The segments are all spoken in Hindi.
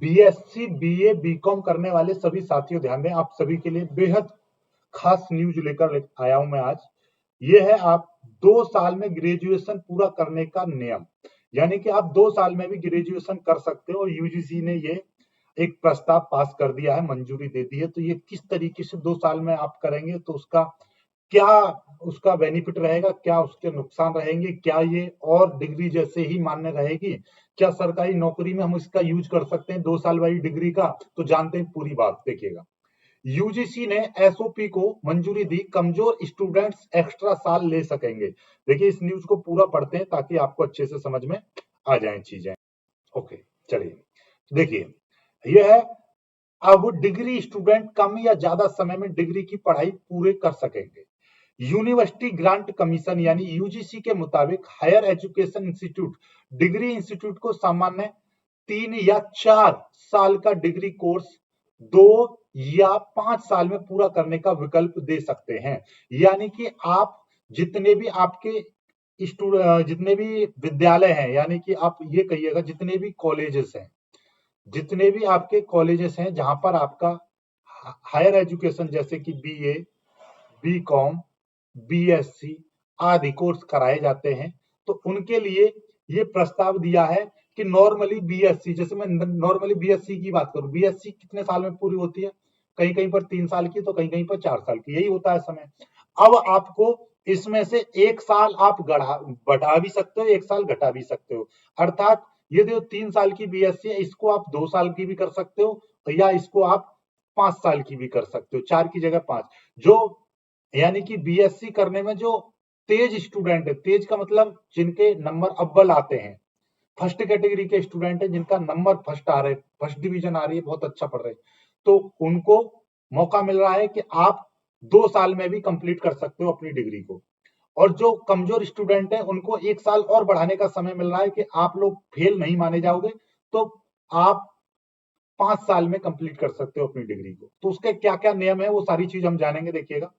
बीएससी, बीए, बीकॉम करने वाले सभी साथियों ध्यान दें, आप सभी के लिए बेहद खास न्यूज लेकर आया हूं मैं आज। ये है आप 2 साल में ग्रेजुएशन पूरा करने का नियम, यानी कि आप 2 साल में भी ग्रेजुएशन कर सकते हो और यूजीसी ने ये एक प्रस्ताव पास कर दिया है, मंजूरी दे दी है। तो ये किस तरीके से 2 साल में आप करेंगे तो उसका क्या उसका बेनिफिट रहेगा, क्या उसके नुकसान रहेंगे, क्या ये और डिग्री जैसे ही मान्य रहेगी, क्या सरकारी नौकरी में हम इसका यूज कर सकते हैं 2 साल वाली डिग्री का, तो जानते हैं पूरी बात। देखिएगा, यूजीसी ने एसओपी को मंजूरी दी, कमजोर स्टूडेंट्स एक्स्ट्रा साल ले सकेंगे। देखिए इस न्यूज को पूरा पढ़ते हैं ताकि आपको अच्छे से समझ में आ जाए चीजें। ओके, चलिए देखिए, यह है अब डिग्री स्टूडेंट कम या ज्यादा समय में डिग्री की पढ़ाई पूरे कर सकेंगे। यूनिवर्सिटी ग्रांट कमीशन यानी यूजीसी के मुताबिक higher education institute degree institute को सामान्य 3 या 4 साल का डिग्री कोर्स 2 या 5 साल में पूरा करने का विकल्प दे सकते हैं। यानी कि आप जितने भी आपके जितने भी विद्यालय हैं, यानी कि आप ये कहिएगा जितने भी कॉलेजेस हैं, जितने भी आपके कॉलेजेस हैं जहां पर आपका हायर एजुकेशन जैसे कि बीए, बीकॉम, बीएससी आदि कोर्स कराए जाते हैं, तो उनके लिए ये प्रस्ताव दिया है कि नॉर्मली बीएससी, जैसे मैं नॉर्मली बीएससी की बात करूं, बीएससी कितने साल में पूरी होती है? कहीं कहीं पर 3 साल की, तो कहीं कहीं पर 4 साल की, यही होता है समय। अब आपको इसमें से 1 साल आप बढ़ा भी सकते हो, 1 साल घटा भी सकते हो। अर्थात ये जो 3 साल की बीएससी है, इसको आप 2 साल की भी कर सकते हो, या इसको आप 5 साल की भी कर सकते हो, 4 की जगह 5। जो यानी कि बीएससी करने में जो तेज स्टूडेंट है, तेज का मतलब जिनके नंबर अव्वल आते हैं, फर्स्ट कैटेगरी के स्टूडेंट है, जिनका नंबर फर्स्ट आ रहे, फर्स्ट डिवीजन आ रही है, बहुत अच्छा पढ़ रहे हैं, तो उनको मौका मिल रहा है कि आप 2 साल में भी कंप्लीट कर सकते हो अपनी डिग्री को। और जो कमजोर स्टूडेंट है उनको 1 साल और बढ़ाने का समय मिल रहा है कि आप लोग फेल नहीं माने जाओगे, तो आप 5 साल में कंप्लीट कर सकते हो अपनी डिग्री को। तो उसके क्या क्या नियम है वो सारी चीज हम जानेंगे। देखिएगा,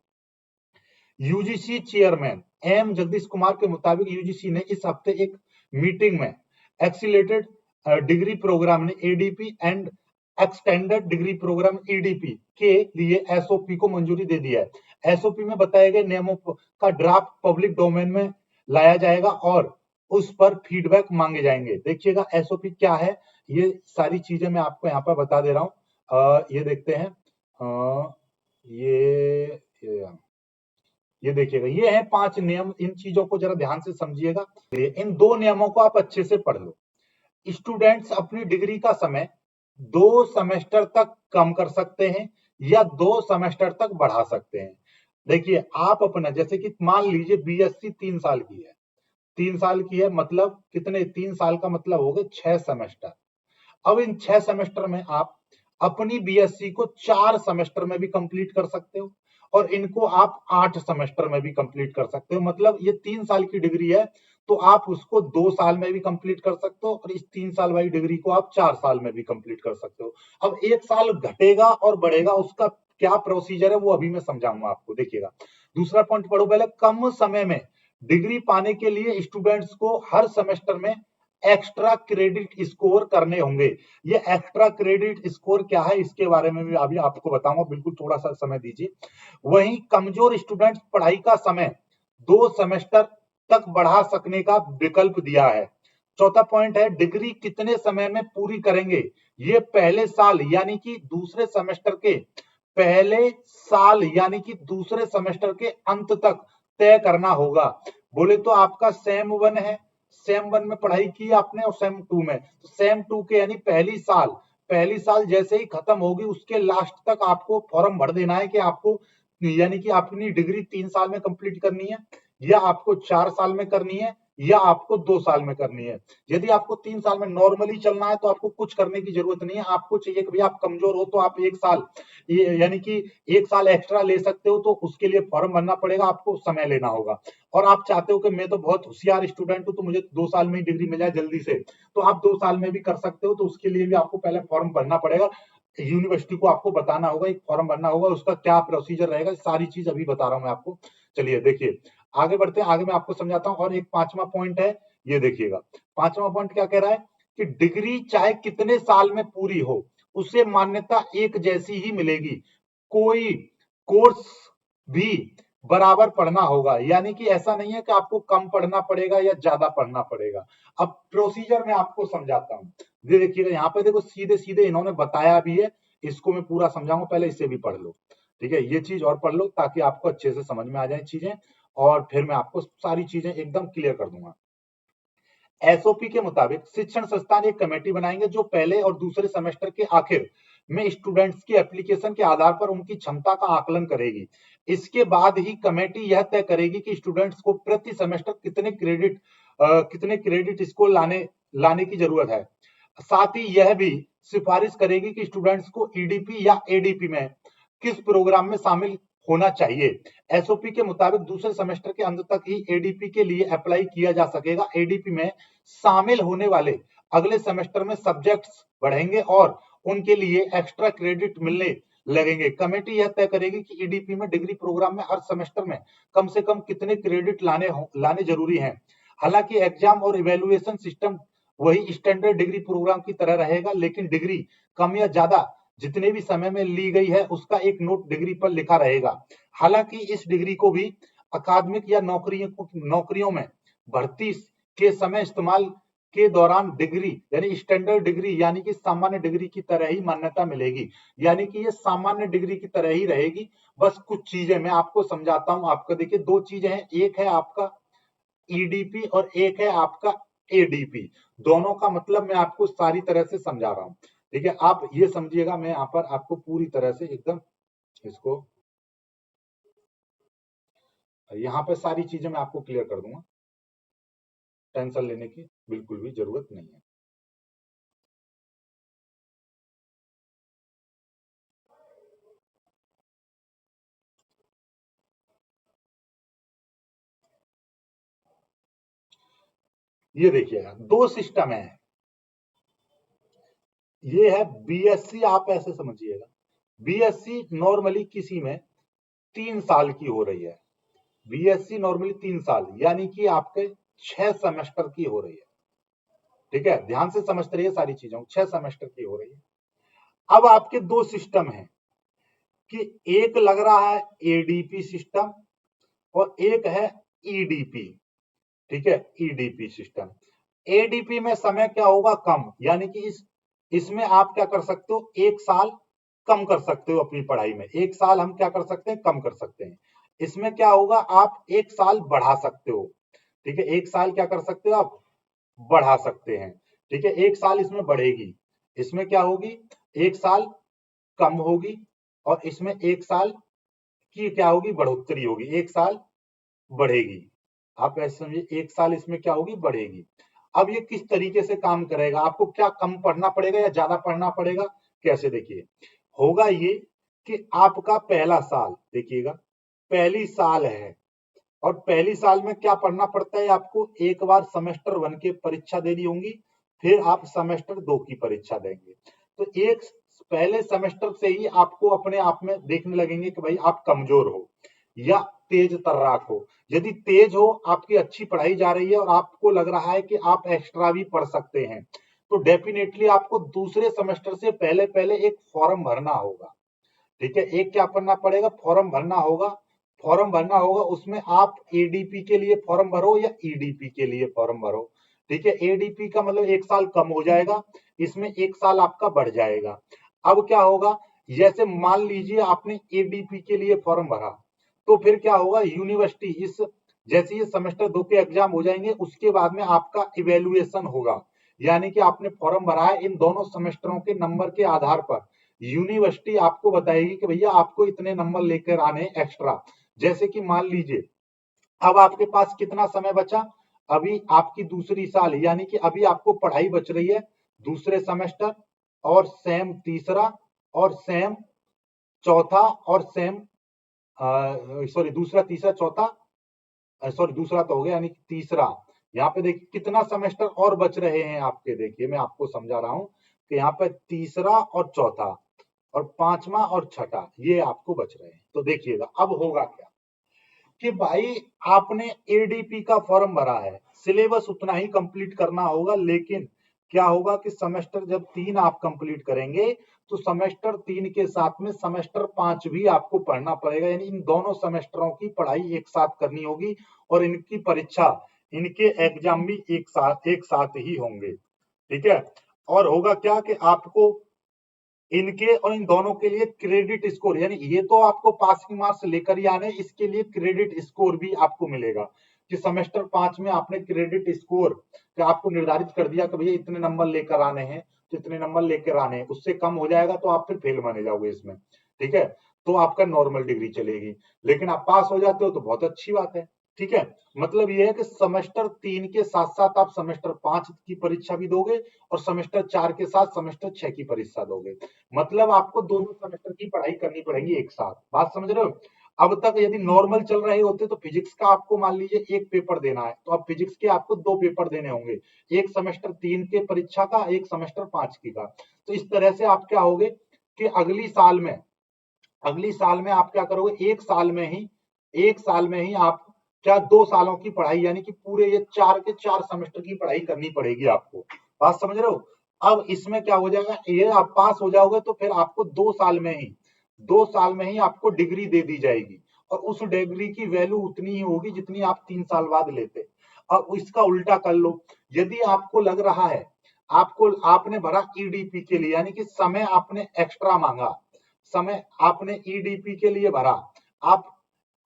UGC chairman M Jagadish Kumar के मुताबिक यूजीसी ने इस हफ्ते एक मीटिंग में एक्सीलरेटेड डिग्री प्रोग्राम ने ADP and extended degree programme EDP के लिए एसओपी को मंजूरी दे दी है। एसओपी में बताए गए नियमों का ड्राफ्ट पब्लिक डोमेन में लाया जाएगा और उस पर फीडबैक मांगे जाएंगे। देखिएगा एसओपी क्या है, ये सारी चीजें मैं आपको यहाँ पर बता दे रहा हूँ। ये देखते हैं, ये देखिएगा, ये है 5 नियम, इन चीजों को जरा ध्यान से समझिएगा। इन 2 नियमों को आप अच्छे से पढ़ लो। स्टूडेंट्स अपनी डिग्री का समय 2 सेमेस्टर तक कम कर सकते हैं या 2 सेमेस्टर तक बढ़ा सकते हैं। देखिए आप अपना, जैसे कि मान लीजिए बीएससी 3 साल की है, 3 साल की है, मतलब कितने, 3 साल का मतलब हो गए 6 सेमेस्टर। अब इन 6 सेमेस्टर में आप अपनी बीएससी को 4 सेमेस्टर में भी कंप्लीट कर सकते हो और इनको आप 8 सेमेस्टर में भी कंप्लीट कर सकते हो। मतलब ये 3 साल की डिग्री है तो आप उसको 2 साल में भी कंप्लीट कर सकते हो और इस 3 साल वाली डिग्री को आप 4 साल में भी कंप्लीट कर सकते हो। अब 1 साल घटेगा और बढ़ेगा, उसका क्या प्रोसीजर है वो अभी मैं समझाऊंगा आपको। देखिएगा, दूसरा पॉइंट पढ़ो पहले। कम समय में डिग्री पाने के लिए स्टूडेंट्स को हर सेमेस्टर में एक्स्ट्रा क्रेडिट स्कोर करने होंगे। ये एक्स्ट्रा क्रेडिट स्कोर क्या है इसके बारे में भी अभी आपको बताऊंगा, बिल्कुल थोड़ा सा समय दीजिए। वहीं कमजोर स्टूडेंट्स पढ़ाई का समय 2 सेमेस्टर तक बढ़ा सकने का विकल्प दिया है। चौथा पॉइंट है, डिग्री कितने समय में पूरी करेंगे, ये पहले साल यानी कि दूसरे सेमेस्टर के पहले साल यानी कि दूसरे सेमेस्टर के अंत तक तय करना होगा। बोले तो आपका सेम 1 है, सेम 1 में पढ़ाई की आपने और सेम 2 में, तो सेम 2 के यानी पहली साल जैसे ही खत्म होगी उसके लास्ट तक आपको फॉर्म भर देना है कि आपको, यानी कि अपनी डिग्री 3 साल में कंप्लीट करनी है या आपको 4 साल में करनी है या आपको 2 साल में करनी है। यदि आपको 3 साल में नॉर्मली चलना है तो आपको कुछ करने की जरूरत नहीं है। आपको चाहिए कि भाई आप कमजोर हो तो आप 1 साल, यानी कि 1 साल एक्स्ट्रा ले सकते हो, तो उसके लिए फॉर्म भरना पड़ेगा, आपको समय लेना होगा। और आप चाहते हो कि मैं तो बहुत होशियार स्टूडेंट हूं तो मुझे 2 साल में ही डिग्री मिल जाए जल्दी से, तो आप 2 साल में भी कर सकते हो, तो उसके लिए भी आपको पहले फॉर्म भरना पड़ेगा। यूनिवर्सिटी को आपको बताना होगा, एक फॉर्म भरना होगा, उसका क्या प्रोसीजर रहेगा, सारी चीज अभी बता रहा हूं मैं आपको। चलिए देखिए, आगे बढ़ते हैं, आगे मैं आपको समझाता हूं। और एक 5वां पॉइंट है, ये देखिएगा 5वां पॉइंट क्या कह रहा है कि डिग्री चाहे कितने साल में पूरी हो उसे मान्यता एक जैसी ही मिलेगी, कोई कोर्स भी बराबर पढ़ना होगा। यानी कि ऐसा नहीं है कि आपको कम पढ़ना पड़ेगा या ज्यादा पढ़ना पड़ेगा। अब प्रोसीजर मैं आपको समझाता हूं, ये देखिएगा यहाँ पे देखो सीधे सीधे इन्होंने बताया भी है, इसको मैं पूरा समझाऊंगा, पहले इसे भी पढ़ लो, ठीक है, ये चीज और पढ़ लो ताकि आपको अच्छे से समझ में आ जाए चीजें, और फिर मैं आपको सारी चीजें एकदम क्लियर कर दूंगा। एसओपी के मुताबिक शिक्षण संस्थान एक कमेटी बनाएंगे जो पहले और दूसरे सेमेस्टर के आखिर में स्टूडेंट्स की एप्लीकेशन के आधार पर उनकी क्षमता का आकलन करेगी। इसके बाद ही कमेटी यह तय करेगी कि स्टूडेंट्स को प्रति सेमेस्टर कितने क्रेडिट इसको लाने की जरूरत है। साथ ही यह भी सिफारिश करेगी कि स्टूडेंट्स को ईडीपी या एडीपी में किस प्रोग्राम में शामिल होना चाहिए। एसओपी के मुताबिक दूसरे सेमेस्टर के अंत तक ही एडीपी के लिए अप्लाई किया जा सकेगा। एडीपी में शामिल होने वाले अगले सेमेस्टर में सब्जेक्ट्स बढ़ेंगे और उनके लिए एक्स्ट्रा क्रेडिट मिलने लगेंगे। कमेटी यह तय करेगी कि ईडीपी में डिग्री प्रोग्राम में हर सेमेस्टर में कम से कम कितने क्रेडिट लाने जरूरी हैं। हालांकि एग्जाम और इवेल्युएशन सिस्टम वही स्टैंडर्ड डिग्री प्रोग्राम की तरह रहेगा, लेकिन डिग्री कम या ज्यादा जितने भी समय में ली गई है उसका एक नोट डिग्री पर लिखा रहेगा। हालांकि इस डिग्री को भी अकादमिक या नौकरियों में भर्ती के समय इस्तेमाल के दौरान डिग्री यानी स्टैंडर्ड डिग्री यानी कि सामान्य डिग्री की तरह ही मान्यता मिलेगी। यानी कि ये सामान्य डिग्री की तरह ही रहेगी। बस कुछ चीजें मैं आपको समझाता हूं। आपका देखिए दो चीजें हैं, एक है आपका ईडीपी और एक है आपका एडीपी। दोनों का मतलब मैं आपको सारी तरह से समझा रहा हूं, ठीक है। आप ये समझिएगा, मैं यहाँ पर आपको पूरी तरह से एकदम इसको यहाँ पे सारी चीजें मैं आपको क्लियर कर दूंगा, टेंशन लेने की बिल्कुल भी जरूरत नहीं है। ये देखिएगा दो सिस्टम है, ये है बीएससी, आप ऐसे समझिएगा बीएससी नॉर्मली किसी में 3 साल की हो रही है। बीएससी नॉर्मली 3 साल यानी कि आपके 6 सेमेस्टर की हो रही है, ठीक है। ध्यान से समझते रहिए सारी चीजों, 6 सेमेस्टर की हो रही है। अब आपके दो सिस्टम हैं कि एक लग रहा है एडीपी सिस्टम और एक है ईडीपी, ठीक है, ईडीपी सिस्टम। एडीपी में समय क्या होगा, कम, यानी कि इसमें आप क्या कर सकते हो, 1 साल कम कर सकते हो अपनी पढ़ाई में, 1 साल हम क्या कर सकते हैं, कम कर सकते हैं। इसमें क्या होगा, आप 1 साल बढ़ा सकते हो, ठीक है, 1 साल क्या कर सकते हो आप, बढ़ा सकते हैं, ठीक है। 1 साल इसमें बढ़ेगी, इसमें क्या होगी, 1 साल कम होगी और इसमें 1 साल की क्या होगी, बढ़ोतरी होगी, 1 साल बढ़ेगी। आप ऐसे समझिए 1 साल इसमें क्या होगी, बढ़ेगी। अब ये किस तरीके से काम करेगा, आपको क्या कम पढ़ना पड़ेगा या ज्यादा पढ़ना पड़ेगा, कैसे, देखिए होगा ये कि आपका पहला साल, देखिएगा पहली साल है और पहली साल में क्या पढ़ना पड़ता है आपको, एक बार सेमेस्टर 1 की परीक्षा देनी होगी, फिर आप सेमेस्टर 2 की परीक्षा देंगे। तो एक पहले सेमेस्टर से ही आपको अपने आप में देखने लगेंगे कि भाई आप कमजोर हो या तेज तर्राक हो। यदि तेज हो, आपकी अच्छी पढ़ाई जा रही है और आपको लग रहा है कि आप एक्स्ट्रा भी पढ़ सकते हैं, तो डेफिनेटली आपको दूसरे सेमेस्टर से पहले पहले एक फॉर्म भरना होगा, ठीक है। एक क्या करना पड़ेगा, फॉर्म भरना होगा, फॉर्म भरना होगा, उसमें आप एडीपी के लिए फॉर्म भरो या ईडीपी के लिए फॉर्म भरो, ठीक है। एडीपी का मतलब 1 साल कम हो जाएगा, इसमें 1 साल आपका बढ़ जाएगा। अब क्या होगा, जैसे मान लीजिए आपने एडीपी के लिए फॉर्म भरा, तो फिर क्या होगा, यूनिवर्सिटी इस जैसे ये सेमेस्टर 2 के एग्जाम हो जाएंगे, उसके बाद में आपका इवेल्युएशन होगा, यानी कि आपने फॉर्म भरा है, इन दोनों सेमेस्टरों के नंबर के आधार पर यूनिवर्सिटी आपको बताएगी कि भैया आपको इतने नंबर लेकर आने एक्स्ट्रा। जैसे कि मान लीजिए अब आपके पास कितना समय बचा, अभी आपकी दूसरी साल यानी कि अभी आपको पढ़ाई बच रही है दूसरे सेमेस्टर और सेम तीसरा और सेम चौथा और सेम सॉरी दूसरा तीसरा चौथा, सॉरी दूसरा तो हो गया यानी कि तीसरा। यहाँ पे देखिए कितना सेमेस्टर और बच रहे हैं आपके, देखिए मैं आपको समझा रहा हूं कि यहाँ पे तीसरा और चौथा और पांचवा और छठा ये आपको बच रहे हैं। तो देखिएगा अब होगा क्या कि भाई आपने एडीपी का फॉर्म भरा है, सिलेबस उतना ही कंप्लीट करना होगा, लेकिन क्या होगा कि सेमेस्टर जब 3 आप कंप्लीट करेंगे तो सेमेस्टर 3 के साथ में सेमेस्टर 5 भी आपको पढ़ना पड़ेगा, यानी इन दोनों सेमेस्टरों की पढ़ाई एक साथ करनी होगी और इनकी परीक्षा, इनके एग्जाम भी एक साथ ही होंगे। ठीक है। और होगा क्या कि आपको इनके और इन दोनों के लिए क्रेडिट स्कोर, यानी ये तो आपको पासिंग मार्क्स लेकर ही आने, इसके लिए क्रेडिट स्कोर भी आपको मिलेगा कि सेमेस्टर 5 में आपने क्रेडिट स्कोर का आपको निर्धारित कर दिया कि भैया इतने नंबर लेकर आने हैं, तो इतने नंबर लेकर आने हैं, उससे कम हो जाएगा तो आप फिर फेल माने जाओगे इसमें। ठीक है। तो आपका नॉर्मल डिग्री चलेगी, लेकिन आप पास हो जाते हो तो बहुत अच्छी बात है। ठीक है। मतलब ये है कि सेमेस्टर 3 के साथ साथ आप सेमेस्टर 5 की परीक्षा भी दोगे और सेमेस्टर 4 के साथ सेमेस्टर 6 की परीक्षा दोगे। मतलब आपको दोनों सेमेस्टर की पढ़ाई करनी पड़ेगी एक साथ। बात समझ रहे हो? अब तक यदि नॉर्मल चल रहे होते तो फिजिक्स का आपको मान लीजिए एक पेपर देना है, तो अब फिजिक्स के आपको 2 पेपर देने होंगे, एक सेमेस्टर 3 के परीक्षा का, एक सेमेस्टर 5 की का। तो इस तरह से आप क्या होगे कि अगली साल में आप क्या करोगे, एक साल में ही आप क्या 2 सालों की पढ़ाई, यानी कि पूरे ये 4 के 4 सेमेस्टर की पढ़ाई करनी पड़ेगी आपको। बात समझ रहे हो? अब इसमें क्या हो जाएगा, ये आप पास हो जाओगे तो फिर आपको 2 साल में ही आपको डिग्री दे दी जाएगी और उस डिग्री की वैल्यू उतनी ही होगी जितनी आप 3 साल बाद लेते। अब इसका उल्टा कर लो, यदि आपको लग रहा है, आपने भरा ईडीपी के लिए, यानी कि समय आपने एक्स्ट्रा मांगा, समय आपने ईडीपी के लिए भरा, आप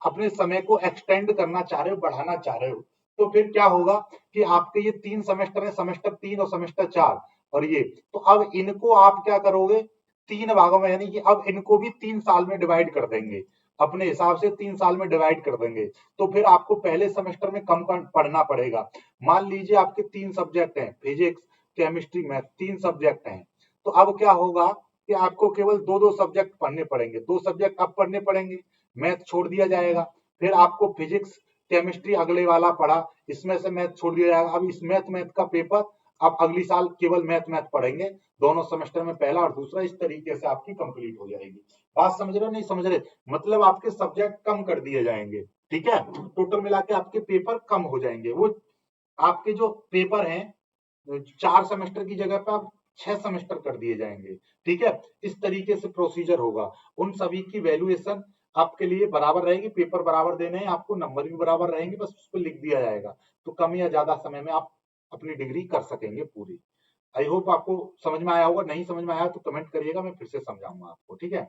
अपने समय को एक्सटेंड करना चाह रहे हो, बढ़ाना चाह रहे हो, तो फिर क्या होगा कि आपके ये 3 सेमेस्टर है, सेमेस्टर 3 और सेमेस्टर 4, और ये तो अब इनको आप क्या करोगे, 3 भागों में, यानी कि अब इनको भी 3 साल में डिवाइड कर देंगे, अपने हिसाब से 3 साल में डिवाइड कर देंगे। तो फिर आपको पहले सेमेस्टर में कम पढ़ना पड़ेगा। मान लीजिए आपके 3 सब्जेक्ट हैं, फिजिक्स, केमिस्ट्री, मैथ, 3 सब्जेक्ट हैं, तो अब क्या होगा कि आपको केवल 2-2 सब्जेक्ट पढ़ने पड़ेंगे, 2 सब्जेक्ट अब पढ़ने पड़ेंगे, मैथ छोड़ दिया जाएगा। फिर आपको फिजिक्स, केमिस्ट्री अगले वाला पढ़ा, इसमें से मैथ छोड़ दिया जाएगा। अब इस मैथ का पेपर आप अगली साल केवल मैथ पढ़ेंगे, दोनों सेमेस्टर में पहला और दूसरा, इस तरीके से आपकी कंप्लीट हो जाएगी। बात समझ रहे हो नहीं समझ रहे? मतलब आपके सब्जेक्ट कम कर दिए जाएंगे। ठीक है। टोटल मिला के आपके पेपर कम हो जाएंगे। वो आपके जो पेपर हैं 4 सेमेस्टर की जगह पर आप 6 सेमेस्टर कर दिए जाएंगे। ठीक है। इस तरीके से प्रोसीजर होगा। उन सभी की वैल्यूएशन आपके लिए बराबर रहेगी, पेपर बराबर देने हैं आपको, नंबर भी बराबर रहेंगे, बस उसको लिख दिया जाएगा, तो कम या ज्यादा समय में आप अपनी डिग्री कर सकेंगे पूरी। आई होप आपको समझ में आया होगा, नहीं समझ में आया तो कमेंट करिएगा, मैं फिर से समझाऊंगा आपको। ठीक है।